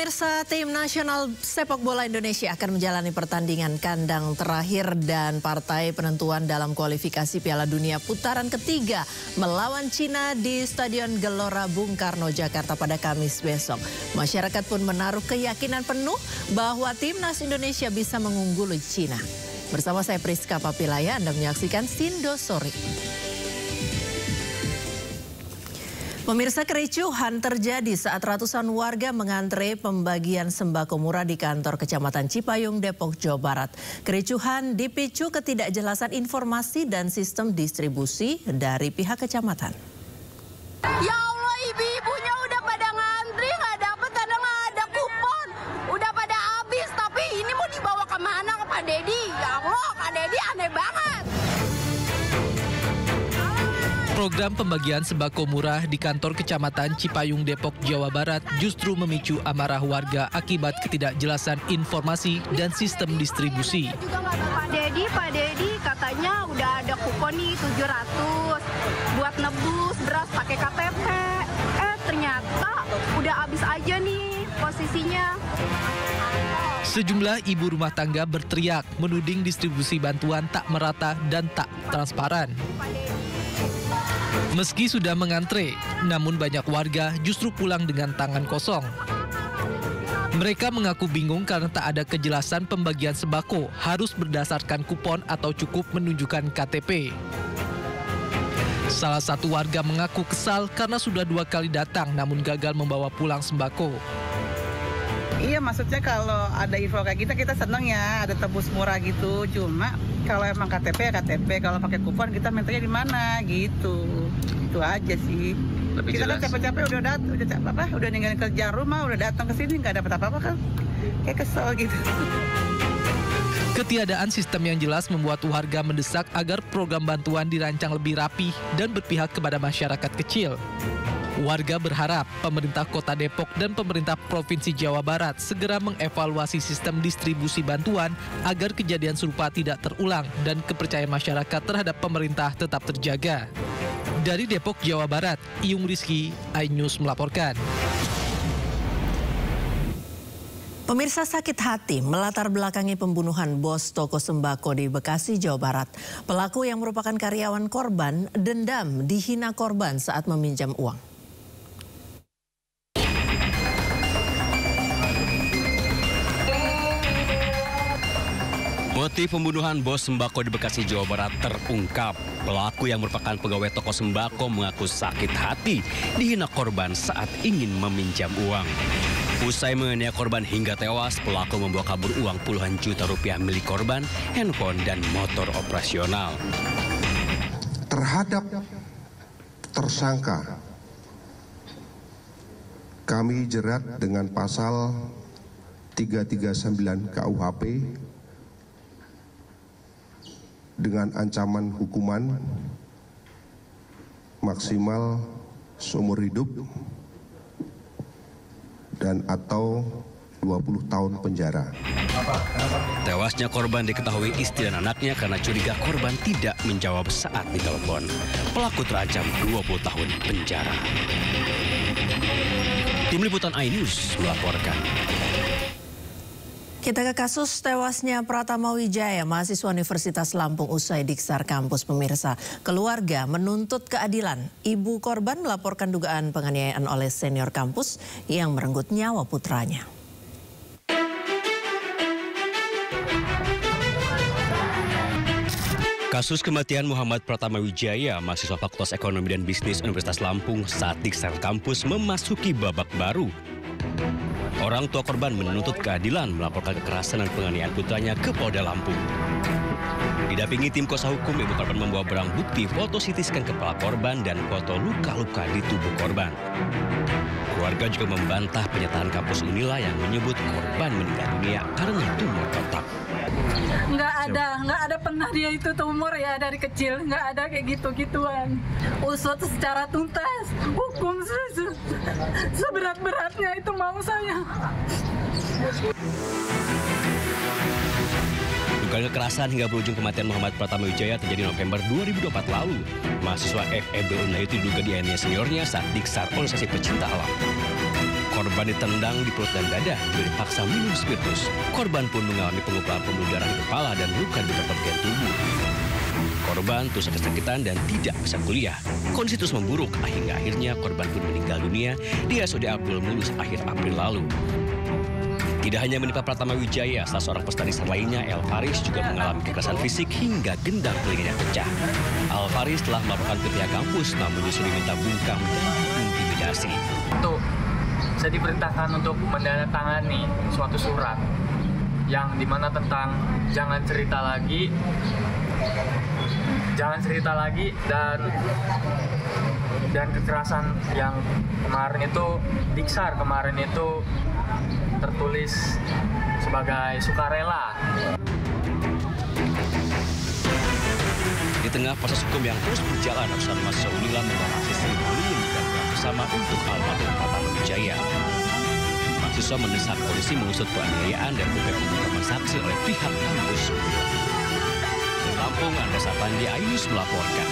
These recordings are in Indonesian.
Pemirsa, tim nasional sepak bola Indonesia akan menjalani pertandingan kandang terakhir dan partai penentuan dalam kualifikasi Piala Dunia putaran ketiga melawan Cina di Stadion Gelora Bung Karno, Jakarta pada Kamis besok. Masyarakat pun menaruh keyakinan penuh bahwa timnas Indonesia bisa mengungguli Cina. Bersama saya Priska Papilaya, Anda menyaksikan Sindosori. Pemirsa, kericuhan terjadi saat ratusan warga mengantre pembagian sembako murah di kantor Kecamatan Cipayung, Depok, Jawa Barat. Kericuhan dipicu ketidakjelasan informasi dan sistem distribusi dari pihak kecamatan. Ya Allah, ibu-ibunya udah pada ngantri, nggak dapet karena nggak ada kupon. Udah pada habis, tapi ini mau dibawa kemana ke Pak Dedi? Ya Allah, Pak Dedi aneh banget. Program pembagian sembako murah di kantor Kecamatan Cipayung, Depok, Jawa Barat justru memicu amarah warga akibat ketidakjelasan informasi dan sistem distribusi. Pak Dedi katanya udah ada kupon nih 700 buat nebus beras pakai KTP. Ternyata udah habis aja nih posisinya. Sejumlah ibu rumah tangga berteriak menuding distribusi bantuan tak merata dan tak transparan. Meski sudah mengantre, namun banyak warga justru pulang dengan tangan kosong. Mereka mengaku bingung karena tak ada kejelasan pembagian sembako harus berdasarkan kupon atau cukup menunjukkan KTP. Salah satu warga mengaku kesal karena sudah 2 kali datang namun gagal membawa pulang sembako. Iya, maksudnya kalau ada info kayak kita seneng ya, ada tebus murah gitu. Cuma kalau emang KTP ya KTP, kalau pakai kupon kita mintanya di mana gitu. Itu aja sih. Lebih kita jelas. Kan capek-capek udah ninggalin kerjaan rumah, udah datang ke sini nggak dapat apa-apa kan. Kayak kesel gitu. Ketiadaan sistem yang jelas membuat warga mendesak agar program bantuan dirancang lebih rapi dan berpihak kepada masyarakat kecil. Warga berharap pemerintah Kota Depok dan pemerintah Provinsi Jawa Barat segera mengevaluasi sistem distribusi bantuan agar kejadian serupa tidak terulang dan kepercayaan masyarakat terhadap pemerintah tetap terjaga. Dari Depok, Jawa Barat, Iyung Rizky, iNews melaporkan. Pemirsa, sakit hati melatar belakangi pembunuhan bos toko sembako di Bekasi, Jawa Barat. Pelaku yang merupakan karyawan korban dendam dihina korban saat meminjam uang. Motif pembunuhan bos sembako di Bekasi, Jawa Barat terungkap. Pelaku yang merupakan pegawai toko sembako mengaku sakit hati dihina korban saat ingin meminjam uang. Usai menganiaya korban hingga tewas, pelaku membawa kabur uang puluhan juta rupiah milik korban, handphone, dan motor operasional. Terhadap tersangka, kami jerat dengan pasal 339 KUHP dengan ancaman hukuman maksimal seumur hidup dan atau 20 tahun penjara. Tewasnya korban diketahui istri dan anaknya karena curiga korban tidak menjawab saat ditelepon. Pelaku terancam 20 tahun penjara. Tim Liputan iNews melaporkan. Kita ke kasus tewasnya Pratama Wijaya, mahasiswa Universitas Lampung usai diksar kampus. Pemirsa, keluarga menuntut keadilan. Ibu korban melaporkan dugaan penganiayaan oleh senior kampus yang merenggut nyawa putranya. Kasus kematian Muhammad Pratama Wijaya, mahasiswa Fakultas Ekonomi dan Bisnis Universitas Lampung saat diksar kampus memasuki babak baru. Orang tua korban menuntut keadilan melaporkan kekerasan dan penganiayaan putranya ke Polda Lampung. Didampingi tim kuasa hukum, ibu korban membawa barang bukti foto CT scan kepala korban dan foto luka-luka di tubuh korban. Keluarga juga membantah pernyataan kampus Unila yang menyebut korban meninggal dunia karena tumor otak. Nggak ada pernah dia itu tumor ya dari kecil, nggak ada kayak gitu-gituan. Usut secara tuntas, hukum seberat-beratnya itu mau saya. Dugaan kekerasan hingga berujung kematian Muhammad Pratama Wijaya terjadi November 2024 lalu. Mahasiswa FEB Unila itu diduga dianiaya seniornya saat diksar organisasi pecinta alam. Korban ditendang di perut dan dada, juga dipaksa minum spiritus. Korban pun mengalami pengumpulan pembuluh darah di kepala dan luka di beberapa bagian tubuh. Korban terus kesakitan dan tidak bisa kuliah. Kondisi terus memburuk, hingga akhirnya korban pun meninggal dunia di RSUD Abdul Mulus akhir April lalu. Tidak hanya menimpa Pratama Wijaya, salah seorang peserta nisan lainnya, El Faris, juga mengalami kekerasan fisik hingga gendang telinganya pecah. El Faris telah melaporkan ke pihak kampus, namun justru diminta bungkam dan diintimidasi. Saya diperintahkan untuk menandatangani suatu surat yang dimana tentang jangan cerita lagi dan kekerasan yang kemarin itu Diksar kemarin itu tertulis sebagai sukarela. Di tengah proses hukum yang terus berjalan, ratusan mahasiswa Unila mengorasi Sri Mulyani dan bersama untuk almarhum Pratama Wijaya. Mahasiswa mendesak polisi mengusut penganiayaan dan bukan pembukaan saksi oleh pihak kampus. Di Lampung, Andreas Apandi, Ainus melaporkan.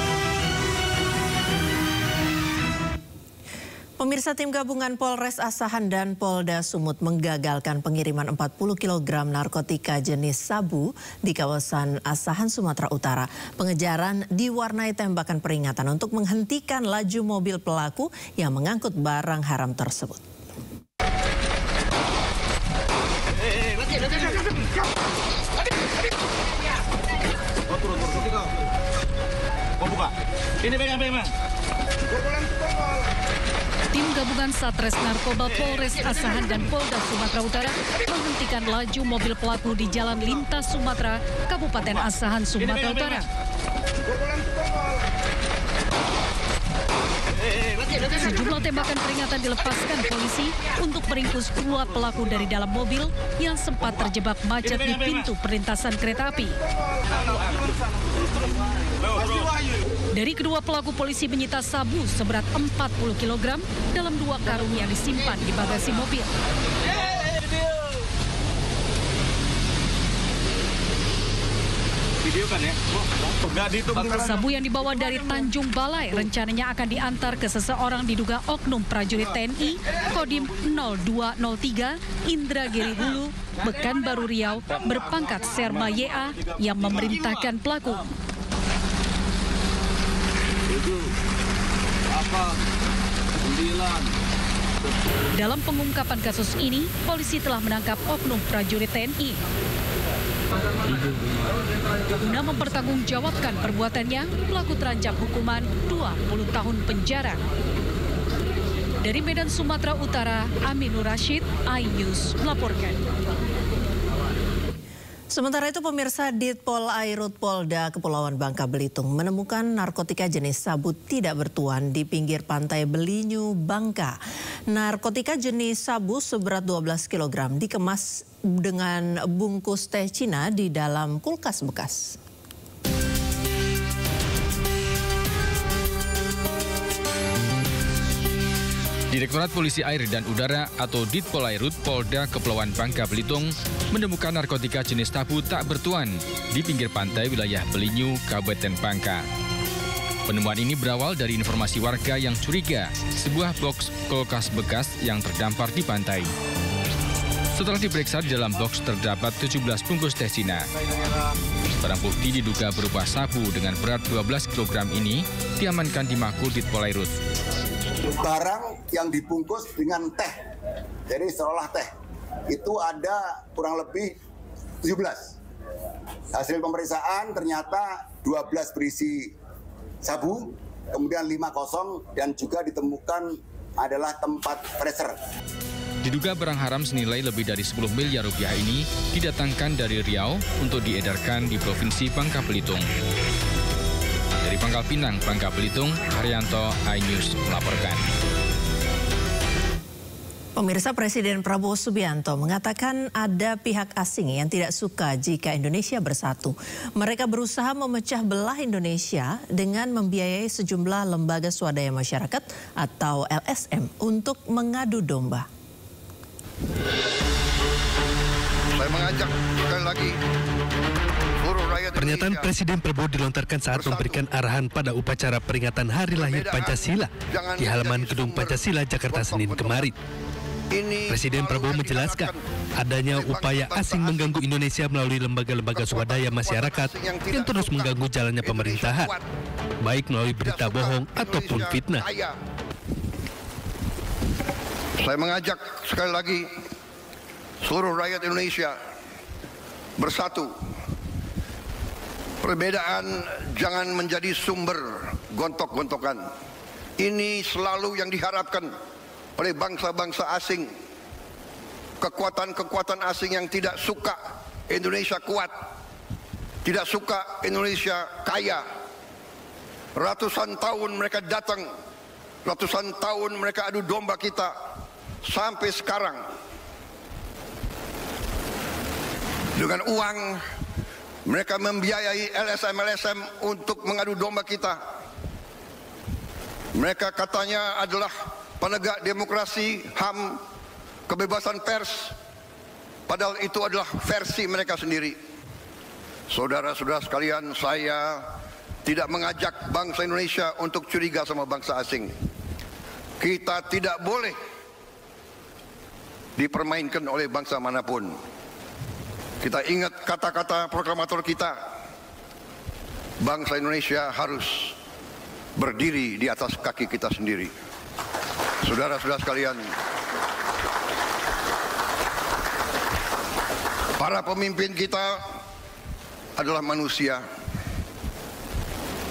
Pemirsa, tim gabungan Polres Asahan dan Polda Sumut menggagalkan pengiriman 40 kg narkotika jenis sabu di kawasan Asahan, Sumatera Utara. Pengejaran diwarnai tembakan peringatan untuk menghentikan laju mobil pelaku yang mengangkut barang haram tersebut. Ini pegang. Tim gabungan Satres Narkoba Polres Asahan dan Polda Sumatera Utara menghentikan laju mobil pelaku di Jalan Lintas Sumatera, Kabupaten Asahan, Sumatera Utara. Sejumlah tembakan peringatan dilepaskan polisi untuk meringkus dua pelaku dari dalam mobil yang sempat terjebak macet di pintu perlintasan kereta api. Dari kedua pelaku, polisi menyita sabu seberat 40 kg dalam 2 karung yang disimpan di bagasi mobil. Sabu yang dibawa dari Tanjung Balai rencananya akan diantar ke seseorang diduga oknum prajurit TNI Kodim 0203 Indragiri Hulu, Pekanbaru Riau, berpangkat Serma YA yang memerintahkan pelaku. Dalam pengungkapan kasus ini, polisi telah menangkap oknum prajurit TNI. Guna mempertanggungjawabkan perbuatannya, pelaku terancam hukuman 20 tahun penjara. Dari Medan, Sumatera Utara, Aminur Rashid, iNews melaporkan. Sementara itu, pemirsa, Ditpol Airut Polda Kepulauan Bangka Belitung menemukan narkotika jenis sabu tidak bertuan di pinggir pantai Belinyu, Bangka. Narkotika jenis sabu seberat 12 kg dikemas dengan bungkus teh Cina di dalam kulkas bekas. Direktorat Polisi Air dan Udara atau Ditpol Airut Polda Kepulauan Bangka Belitung menemukan narkotika jenis sabu tak bertuan di pinggir pantai wilayah Belinyu, Kabupaten Bangka. Penemuan ini berawal dari informasi warga yang curiga sebuah box kulkas bekas yang terdampar di pantai. Setelah diperiksa, di dalam box terdapat 17 bungkus teh Cina. Barang bukti diduga berupa sabu dengan berat 12 kg ini diamankan di Mako Ditpol Airut. Barang yang dibungkus dengan teh, jadi seolah teh, itu ada kurang lebih 17. Hasil pemeriksaan ternyata 12 berisi sabu, kemudian 5 kosong, dan juga ditemukan adalah tempat freezer. Diduga barang haram senilai lebih dari 10 miliar rupiah ini didatangkan dari Riau untuk diedarkan di Provinsi Bangka Belitung. Dari Pangkal Pinang, Bangka Belitung, Haryanto, iNews melaporkan. Pemirsa, Presiden Prabowo Subianto mengatakan ada pihak asing yang tidak suka jika Indonesia bersatu. Mereka berusaha memecah belah Indonesia dengan membiayai sejumlah lembaga swadaya masyarakat atau LSM untuk mengadu domba. Saya mengajak sekali lagi pernyataan Presiden Prabowo dilontarkan saat memberikan arahan pada upacara peringatan Hari Lahir Pancasila di halaman Gedung Pancasila, Jakarta, Senin kemarin. Presiden Prabowo menjelaskan adanya upaya asing mengganggu Indonesia melalui lembaga-lembaga swadaya masyarakat yang terus mengganggu jalannya pemerintahan, baik melalui berita bohong ataupun fitnah. Saya mengajak sekali lagi seluruh rakyat Indonesia bersatu. Perbedaan jangan menjadi sumber gontok-gontokan. Ini selalu yang diharapkan oleh bangsa-bangsa asing, kekuatan-kekuatan asing yang tidak suka Indonesia kuat, tidak suka Indonesia kaya. Ratusan tahun mereka datang, ratusan tahun mereka adu domba kita, sampai sekarang dengan uang mereka membiayai LSM-LSM untuk mengadu domba kita. Mereka katanya adalah penegak demokrasi, HAM, kebebasan pers, padahal itu adalah versi mereka sendiri. Saudara-saudara sekalian, saya tidak mengajak bangsa Indonesia untuk curiga sama bangsa asing. Kita tidak boleh dipermainkan oleh bangsa manapun. Kita ingat kata-kata proklamator kita, bangsa Indonesia harus berdiri di atas kaki kita sendiri. Saudara-saudara sekalian, para pemimpin kita adalah manusia.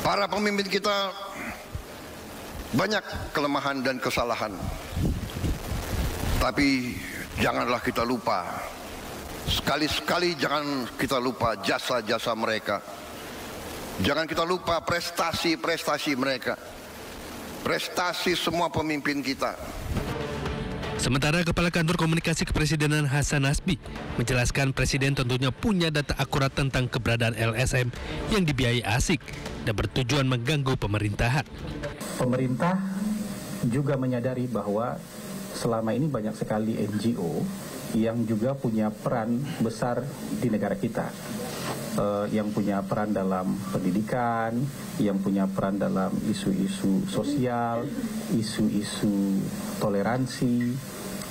Para pemimpin kita banyak kelemahan dan kesalahan. Tapi janganlah kita lupa, sekali-sekali jangan kita lupa jasa-jasa mereka. Jangan kita lupa prestasi-prestasi mereka, prestasi semua pemimpin kita. Sementara Kepala Kantor Komunikasi Kepresidenan Hasan Nasbi menjelaskan Presiden tentunya punya data akurat tentang keberadaan LSM yang dibiayai asing dan bertujuan mengganggu pemerintahan. Pemerintah juga menyadari bahwa selama ini banyak sekali NGO yang juga punya peran besar di negara kita. Yang punya peran dalam pendidikan, yang punya peran dalam isu-isu sosial, isu-isu toleransi,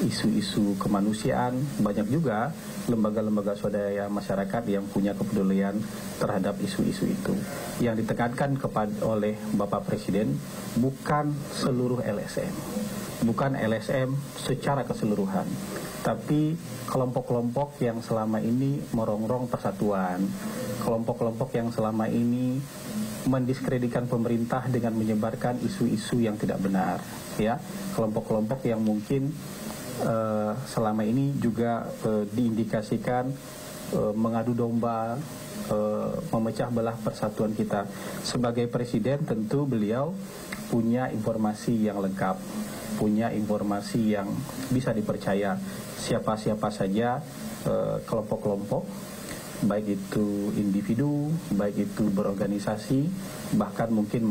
isu-isu kemanusiaan. Banyak juga lembaga-lembaga swadaya masyarakat yang punya kepedulian terhadap isu-isu itu. Yang ditekankan oleh Bapak Presiden bukan seluruh LSM, bukan LSM secara keseluruhan, tapi kelompok-kelompok yang selama ini merongrong persatuan, kelompok-kelompok yang selama ini mendiskreditkan pemerintah dengan menyebarkan isu-isu yang tidak benar, ya, kelompok-kelompok yang mungkin selama ini juga diindikasikan mengadu domba, memecah belah persatuan kita. Sebagai presiden tentu beliau punya informasi yang lengkap, punya informasi yang bisa dipercaya. Siapa-siapa saja kelompok-kelompok, baik itu individu, baik itu berorganisasi, bahkan mungkin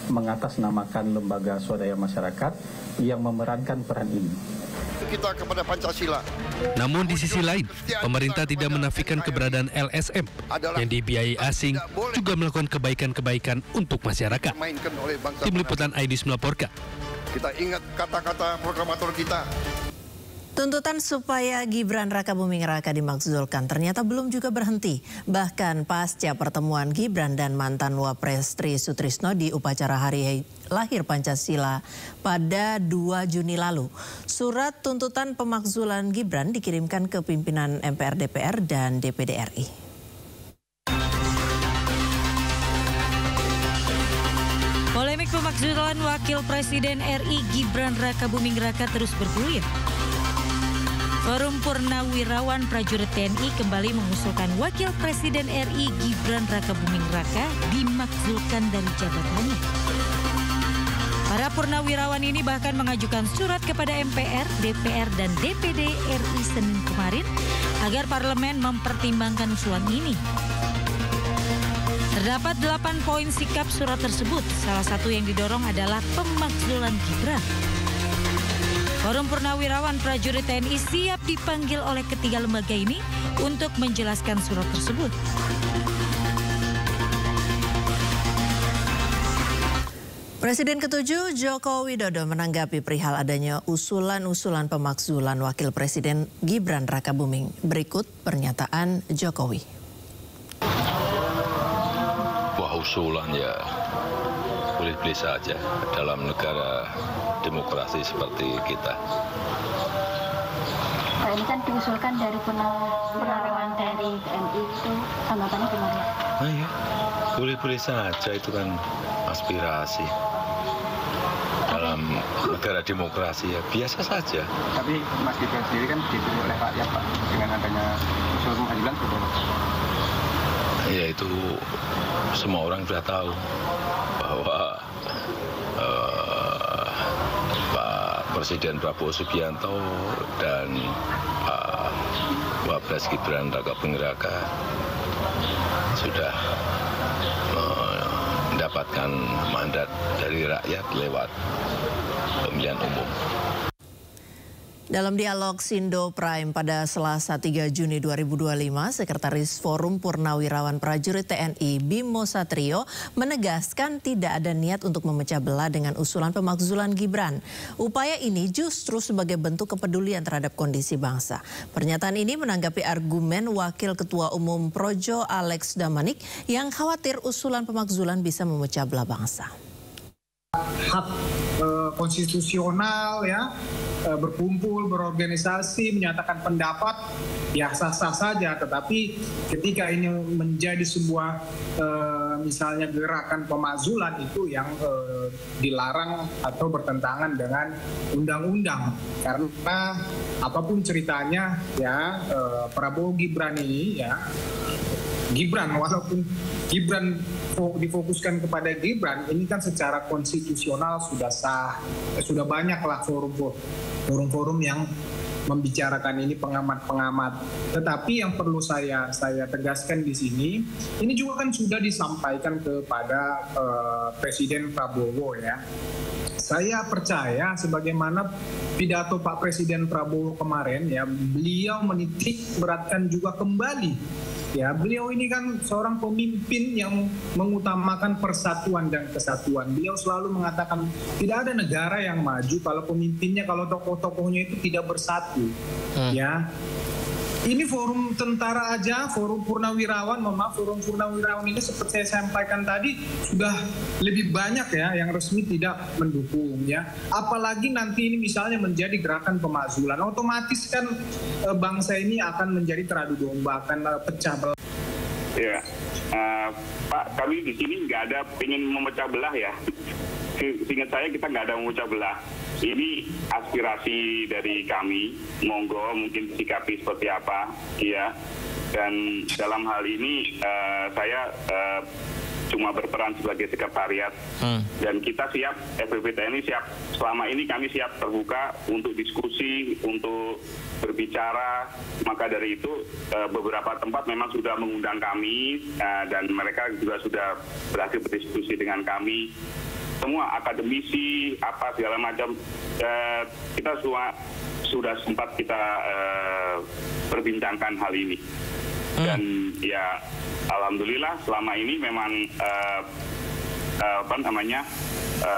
mengatasnamakan lembaga swadaya masyarakat yang memerankan peran ini. Kita kepada Pancasila. Namun di sisi lain, pemerintah tidak menafikan keberadaan LSM yang dibiayai asing juga melakukan kebaikan-kebaikan untuk masyarakat. Tim Liputan Aidis melaporkan. Kita ingat kata-kata proklamator kita. Tuntutan supaya Gibran Rakabuming Raka dimakzulkan ternyata belum juga berhenti. Bahkan pasca pertemuan Gibran dan mantan Wapres Tri Sutrisno di upacara Hari Lahir Pancasila pada 2 Juni lalu. Surat tuntutan pemakzulan Gibran dikirimkan ke pimpinan MPR, DPR, dan DPD RI. Polemik pemakzulan Wakil Presiden RI Gibran Rakabuming Raka terus bergulir. Forum Purnawirawan Prajurit TNI kembali mengusulkan Wakil Presiden RI Gibran Rakabuming Raka dimakzulkan dari jabatannya. Para purnawirawan ini bahkan mengajukan surat kepada MPR, DPR, dan DPD RI Senin kemarin agar parlemen mempertimbangkan usulan ini. Terdapat 8 poin sikap surat tersebut. Salah satu yang didorong adalah pemakzulan Gibran. Forum Purnawirawan Prajurit TNI siap dipanggil oleh ketiga lembaga ini untuk menjelaskan surat tersebut. Presiden ke-7 Joko Widodo menanggapi perihal adanya usulan-usulan pemakzulan Wakil Presiden Gibran Rakabuming. Berikut pernyataan Jokowi. Wah, usulan ya boleh-boleh saja dalam negara demokrasi seperti kita. Pak, ini kan diusulkan dari penerawan dari TNI, itu tanggapannya gimana? Nah ya, boleh-boleh saja, itu kan aspirasi. Dalam negara demokrasi ya biasa saja. Tapi Mas Gibran sendiri kan dipilih oleh rakyat, Pak, dengan adanya usul pengadilan betul. Ya itu semua orang sudah tahu bahwa Pak Presiden Prabowo Subianto dan Pak Wapres Gibran Rakabuming Raka sudah mendapatkan mandat dari rakyat lewat pemilihan umum. Dalam dialog Sindo Prime pada Selasa 3 Juni 2025, Sekretaris Forum Purnawirawan Prajurit TNI Bimo Satrio menegaskan tidak ada niat untuk memecah belah dengan usulan pemakzulan Gibran. Upaya ini justru sebagai bentuk kepedulian terhadap kondisi bangsa. Pernyataan ini menanggapi argumen Wakil Ketua Umum Projo Alex Damanik yang khawatir usulan pemakzulan bisa memecah belah bangsa. Hak konstitusional ya, berkumpul, berorganisasi, menyatakan pendapat ya sah-sah saja, tetapi ketika ini menjadi sebuah misalnya gerakan pemakzulan itu yang dilarang atau bertentangan dengan undang-undang, karena apapun ceritanya ya Prabowo Gibran ini ya walaupun Gibran difokuskan kepada Gibran, ini kan secara konstitusional sudah sah, sudah banyaklah forum-forum yang membicarakan ini, pengamat-pengamat. Tetapi yang perlu saya tegaskan di sini, ini juga kan sudah disampaikan kepada Presiden Prabowo ya. Saya percaya sebagaimana pidato Pak Presiden Prabowo kemarin ya, beliau menitik beratkan juga kembali ya, beliau ini kan seorang pemimpin yang mengutamakan persatuan dan kesatuan. Beliau selalu mengatakan tidak ada negara yang maju kalau pemimpinnya, kalau tokoh-tokohnya itu tidak bersatu. Ya. Ini forum tentara aja, forum purnawirawan, forum purnawirawan ini seperti saya sampaikan tadi sudah lebih banyak ya yang resmi tidak mendukung ya. Apalagi nanti ini misalnya menjadi gerakan pemakzulan, otomatis kan bangsa ini akan menjadi teradu domba, akan pecah belah. Ya, Pak, kami di sini nggak ada ingin memecah belah ya. Seingat saya kita nggak ada memecah belah. Ini aspirasi dari kami, monggo mungkin sikapi seperti apa, ya. Dan dalam hal ini saya cuma berperan sebagai sekretariat dan kita siap, FPP TNI siap. Selama ini kami siap terbuka untuk diskusi, untuk berbicara. Maka dari itu beberapa tempat memang sudah mengundang kami dan mereka juga sudah berhasil berdiskusi dengan kami. Semua akademisi, apa segala macam, kita semua sudah sempat kita perbincangkan hal ini. Dan ya alhamdulillah selama ini memang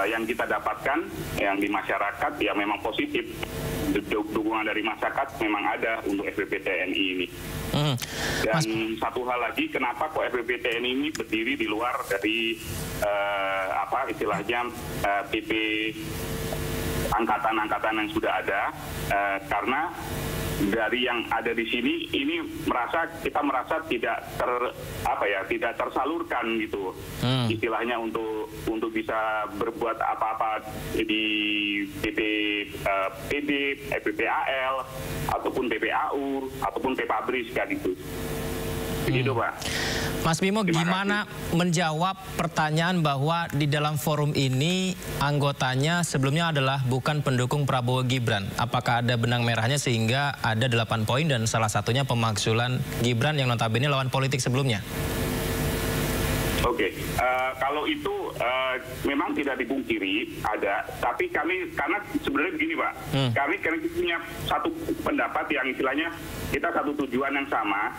yang kita dapatkan yang di masyarakat ya memang positif. Dukungan dari masyarakat memang ada untuk FPP TNI ini. Dan satu hal lagi, kenapa kok FPP TNI ini berdiri di luar dari istilahnya PP angkatan-angkatan yang sudah ada, karena dari yang ada di sini ini kita merasa tidak tersalurkan gitu, istilahnya untuk bisa berbuat apa-apa di PD, PPAL ataupun PPAU ataupun PPABRIS kan itu. Begitu, Pak. Mas Bimo, gimana menjawab pertanyaan bahwa di dalam forum ini anggotanya sebelumnya adalah bukan pendukung Prabowo Gibran? Apakah ada benang merahnya sehingga ada 8 poin dan salah satunya pemakzulan Gibran yang notabene lawan politik sebelumnya? Kalau itu memang tidak dipungkiri ada, tapi kami karena sebenarnya begini Pak, kami punya satu pendapat yang istilahnya kita satu tujuan yang sama,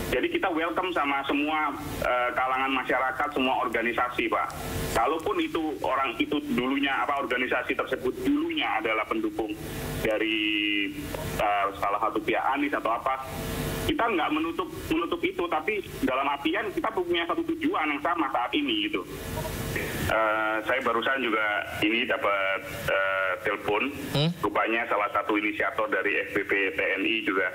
jadi kita welcome sama semua kalangan masyarakat, semua organisasi Pak. Kalaupun itu orang itu dulunya organisasi tersebut dulunya adalah pendukung dari salah satu pihak Anies atau apa, kita nggak menutup itu, tapi dalam artian kita punya satu tujuan yang sama saat ini gitu. Saya barusan juga ini dapat telepon, rupanya salah satu inisiator dari FPP TNI juga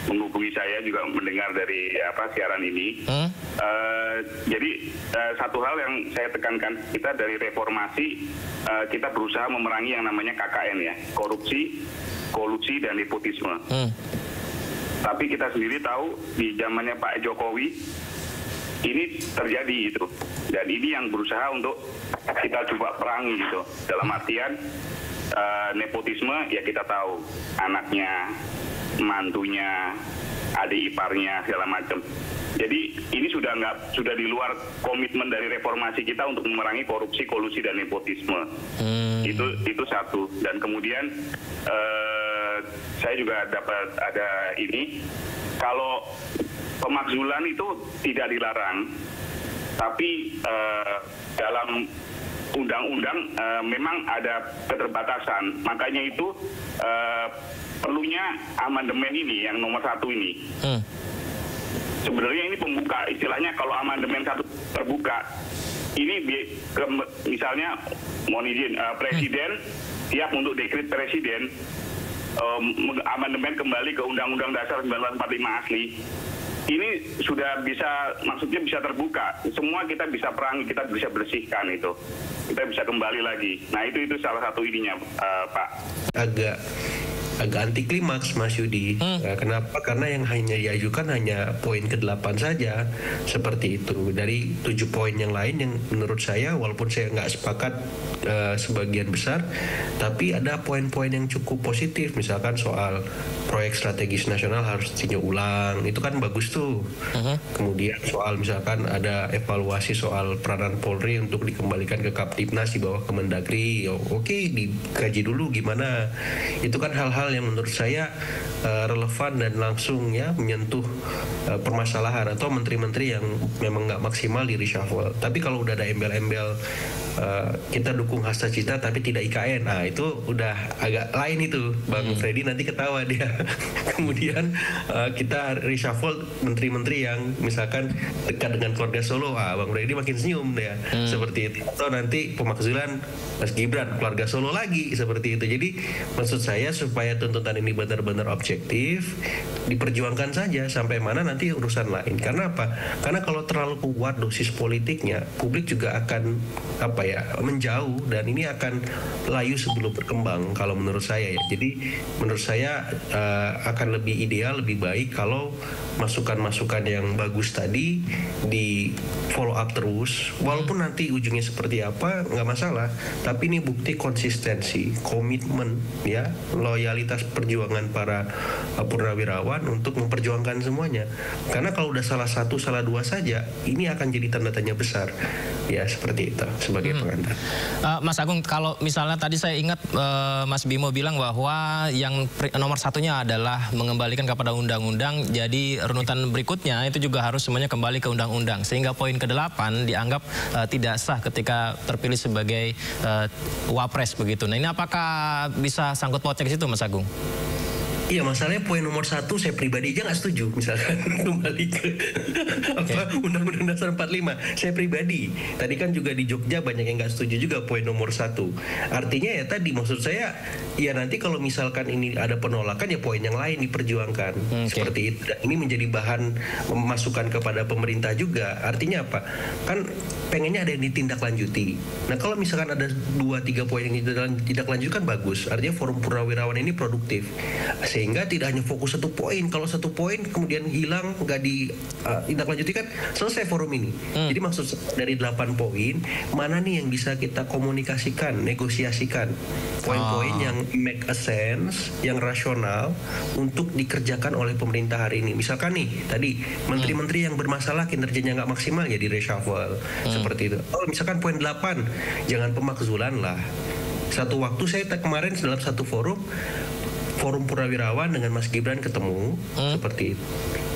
menghubungi saya, juga mendengar dari siaran ini. Jadi satu hal yang saya tekankan, kita dari reformasi kita berusaha memerangi yang namanya KKN ya, korupsi, kolusi dan nepotisme. Tapi kita sendiri tahu di zamannya Pak Jokowi ini terjadi itu, dan ini yang berusaha untuk kita coba perangi gitu. Dalam artian nepotisme ya kita tahu, anaknya, mantunya, adik iparnya segala macam. Jadi ini sudah di luar komitmen dari reformasi kita untuk memerangi korupsi, kolusi dan nepotisme. Itu satu. Dan kemudian saya juga dapat ada ini, kalau pemakzulan itu tidak dilarang, tapi dalam undang-undang memang ada keterbatasan. Makanya itu perlunya amandemen ini yang nomor 1 ini. Sebenarnya ini pembuka, istilahnya kalau amandemen 1 terbuka, ini misalnya mohon izin presiden siap untuk dekret presiden amandemen kembali ke Undang-Undang Dasar 1945 asli. Ini sudah bisa, maksudnya bisa terbuka. Semua kita bisa perangi, kita bisa bersihkan itu. Kita bisa kembali lagi. Nah itu salah satu ininya, Pak. Agak anti klimaks Mas Yudi. Kenapa? Karena yang hanya diajukan hanya poin ke-8 saja, seperti itu. Dari 7 poin yang lain yang menurut saya, walaupun saya nggak sepakat sebagian besar, tapi ada poin-poin yang cukup positif. Misalkan soal proyek strategis nasional harus ditinjau ulang, itu kan bagus tuh. Kemudian soal misalkan ada evaluasi soal peranan Polri untuk dikembalikan ke Kaptipnas di bawah Kemendagri, oke, dikaji dulu gimana. Itu kan hal-hal yang menurut saya relevan dan langsung ya menyentuh permasalahan, atau menteri-menteri yang memang nggak maksimal di reshuffle. Tapi kalau udah ada embel-embel kita dukung Hasta Cita tapi tidak IKN, nah itu udah agak lain itu, Bang Freddy nanti ketawa dia. Kemudian kita reshuffle menteri-menteri yang misalkan dekat dengan keluarga Solo, Bang Freddy makin senyum dia, seperti itu. Atau nanti pemakzulan Mas Gibran keluarga Solo lagi, seperti itu. Jadi maksud saya supaya tuntutan ini benar-benar objektif, diperjuangkan saja sampai mana nanti urusan lain. Karena apa? Karena kalau terlalu kuat dosis politiknya, publik juga akan menjauh, dan ini akan layu sebelum berkembang kalau menurut saya ya. Jadi menurut saya akan lebih ideal, lebih baik kalau masukan-masukan yang bagus tadi di follow up terus, walaupun nanti ujungnya seperti apa nggak masalah, tapi ini bukti konsistensi, komitmen ya, loyalitas perjuangan para purnawirawan untuk memperjuangkan semuanya. Karena kalau udah salah satu, salah dua saja, ini akan jadi tanda tanya besar ya, seperti itu sebagai pengantar. Mas Agung, kalau misalnya tadi saya ingat Mas Bimo bilang bahwa yang nomor satunya adalah mengembalikan kepada undang-undang, jadi runutan berikutnya itu juga harus semuanya kembali ke undang-undang, sehingga poin ke-8 dianggap tidak sah ketika terpilih sebagai wapres begitu. Nah ini apakah bisa sangkut pautnya ke situ, Mas Agung? Iya, masalahnya poin nomor 1 saya pribadi aja nggak setuju, misalkan kembali ke Undang-Undang Dasar 45. Saya pribadi, tadi kan juga di Jogja banyak yang nggak setuju juga poin nomor 1. Artinya ya tadi maksud saya, ya nanti kalau misalkan ini ada penolakan ya poin yang lain diperjuangkan, seperti itu. Dan ini menjadi bahan masukan kepada pemerintah juga. Artinya apa? Kan pengennya ada yang ditindaklanjuti. Nah kalau misalkan ada 2-3 poin yang ditindaklanjuti kan bagus. Artinya forum purnawirawan ini produktif. Sehingga tidak hanya fokus satu poin. Kalau satu poin kemudian hilang, nggak ditindaklanjuti kan selesai forum ini. Jadi maksud dari 8 poin, mana nih yang bisa kita komunikasikan, negosiasikan. Poin-poin yang make a sense, yang rasional untuk dikerjakan oleh pemerintah hari ini. Misalkan nih, tadi menteri-menteri yang bermasalah kinerjanya nggak maksimal ya di reshuffle. Seperti itu. Oh, misalkan poin 8, jangan pemakzulan lah. Satu waktu saya kemarin dalam satu forum Purnawirawan dengan Mas Gibran ketemu seperti itu.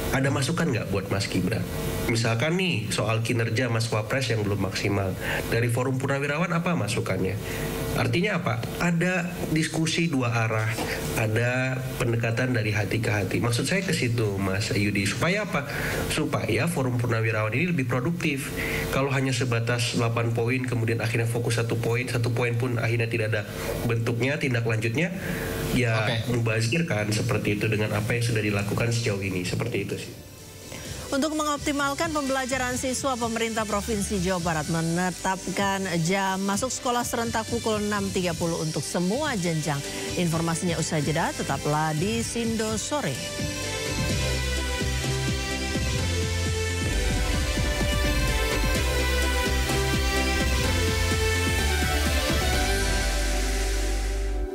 Ada masukan nggak buat Mas Gibran? Misalkan nih soal kinerja Mas Wapres yang belum maksimal. Dari forum Purnawirawan apa masukannya? Artinya apa? Ada diskusi dua arah, ada pendekatan dari hati ke hati. Maksud saya ke situ, Mas Yudi. Supaya apa? Supaya forum Purnawirawan ini lebih produktif. Kalau hanya sebatas 8 poin, kemudian akhirnya fokus satu poin pun akhirnya tidak ada bentuknya, tindak lanjutnya, ya mubazir kan seperti itu dengan apa yang sudah dilakukan sejauh ini. Seperti itu sih. Untuk mengoptimalkan pembelajaran siswa, pemerintah Provinsi Jawa Barat menetapkan jam masuk sekolah serentak pukul 6.30 untuk semua jenjang. Informasinya usai jeda, tetaplah di Sindo Sore.